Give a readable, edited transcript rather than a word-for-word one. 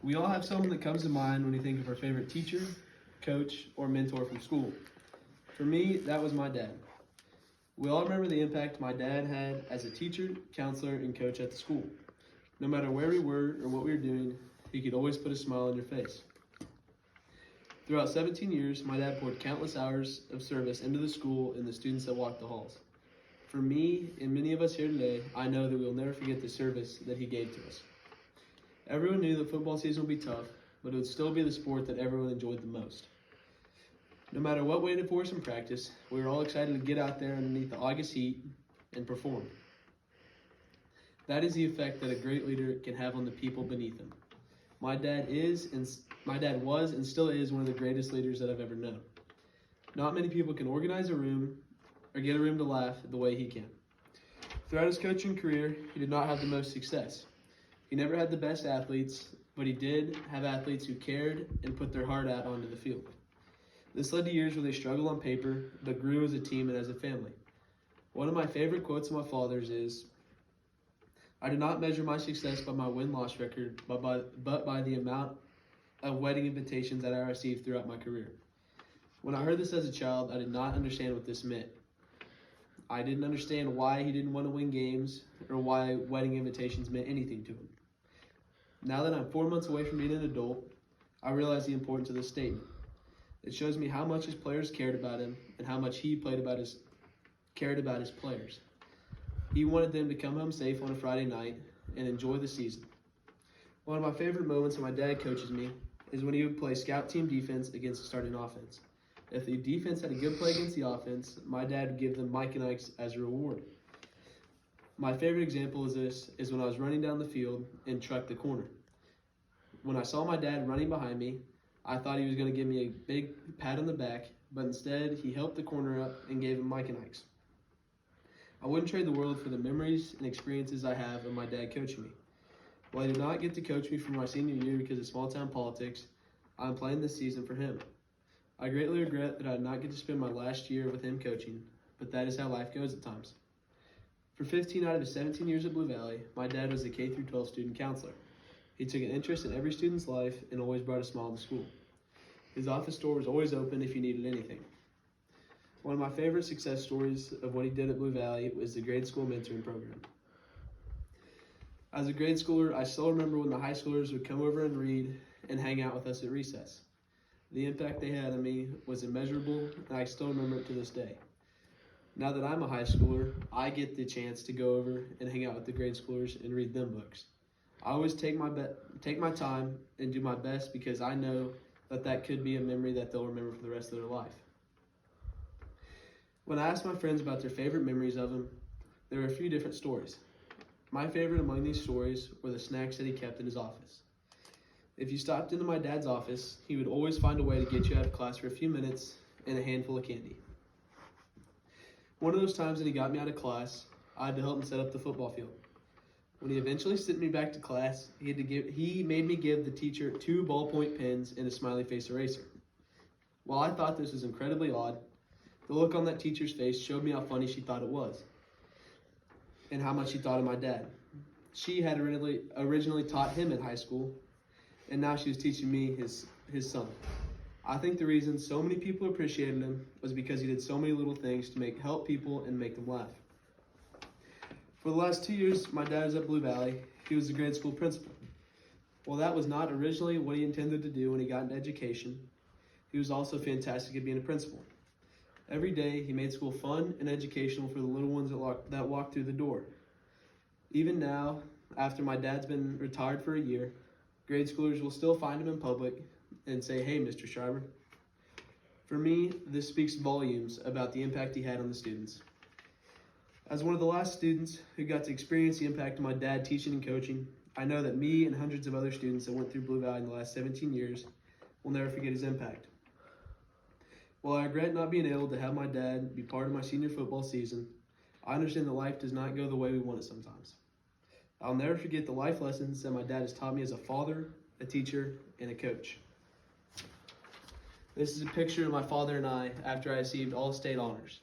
We all have someone that comes to mind when we think of our favorite teacher, coach, or mentor from school. For me, that was my dad. We all remember the impact my dad had as a teacher, counselor, and coach at the school. No matter where we were or what we were doing, he could always put a smile on your face. Throughout 17 years, my dad poured countless hours of service into the school and the students that walked the halls. For me and many of us here today, I know that we will never forget the service that he gave to us. Everyone knew that football season would be tough, but it would still be the sport that everyone enjoyed the most. No matter what waited for us in practice, we were all excited to get out there underneath the August heat and perform. That is the effect that a great leader can have on the people beneath him. My dad was and still is one of the greatest leaders that I've ever known. Not many people can organize a room or get a room to laugh the way he can. Throughout his coaching career, he did not have the most success. He never had the best athletes, but he did have athletes who cared and put their heart out onto the field. This led to years where they struggled on paper, but grew as a team and as a family. One of my favorite quotes of my father's is, "I do not measure my success by my win-loss record, but by the amount of wedding invitations that I received throughout my career." When I heard this as a child, I did not understand what this meant. I didn't understand why he didn't want to win games or why wedding invitations meant anything to him. Now that I'm 4 months away from being an adult, I realize the importance of this statement. It shows me how much his players cared about him and how much he cared about his players. He wanted them to come home safe on a Friday night and enjoy the season. One of my favorite moments when my dad coaches me is when he would play scout team defense against the starting offense. If the defense had a good play against the offense, my dad would give them Mike and Ike's as a reward. My favorite example of this is when I was running down the field and trucked the corner. When I saw my dad running behind me, I thought he was going to give me a big pat on the back, but instead he helped the corner up and gave him Mike and Ike's. I wouldn't trade the world for the memories and experiences I have of my dad coaching me. While he did not get to coach me for my senior year because of small-town politics, I'm playing this season for him. I greatly regret that I did not get to spend my last year with him coaching, but that is how life goes at times. For 15 out of his 17 years at Blue Valley, my dad was the K-12 student counselor. He took an interest in every student's life and always brought a smile to school. His office door was always open if you needed anything. One of my favorite success stories of what he did at Blue Valley was the grade school mentoring program. As a grade schooler, I still remember when the high schoolers would come over and read and hang out with us at recess. The impact they had on me was immeasurable, and I still remember it to this day. Now that I'm a high schooler, I get the chance to go over and hang out with the grade schoolers and read them books. I always take my time and do my best because I know that could be a memory that they'll remember for the rest of their life. When I asked my friends about their favorite memories of him, there were a few different stories. My favorite among these stories were the snacks that he kept in his office. If you stopped into my dad's office, he would always find a way to get you out of class for a few minutes and a handful of candy. One of those times that he got me out of class, I had to help him set up the football field. When he eventually sent me back to class, he made me give the teacher 2 ballpoint pens and a smiley face eraser. While I thought this was incredibly odd, the look on that teacher's face showed me how funny she thought it was and how much she thought of my dad. She had originally taught him in high school, and now she was teaching me, his son. I think the reason so many people appreciated him was because he did so many little things to help people and make them laugh. For the last 2 years my dad was at Blue Valley, he was the grade school principal. While that was not originally what he intended to do when he got into education, he was also fantastic at being a principal. Every day he made school fun and educational for the little ones that walked through the door. Even now, after my dad's been retired for a year, grade schoolers will still find him in public and say, "Hey, Mr. Schreiber." For me, this speaks volumes about the impact he had on the students. As one of the last students who got to experience the impact of my dad teaching and coaching, I know that me and hundreds of other students that went through Blue Valley in the last 17 years will never forget his impact. While I regret not being able to have my dad be part of my senior football season, I understand that life does not go the way we want it sometimes. I'll never forget the life lessons that my dad has taught me as a father, a teacher, and a coach. This is a picture of my father and I after I received all state honors.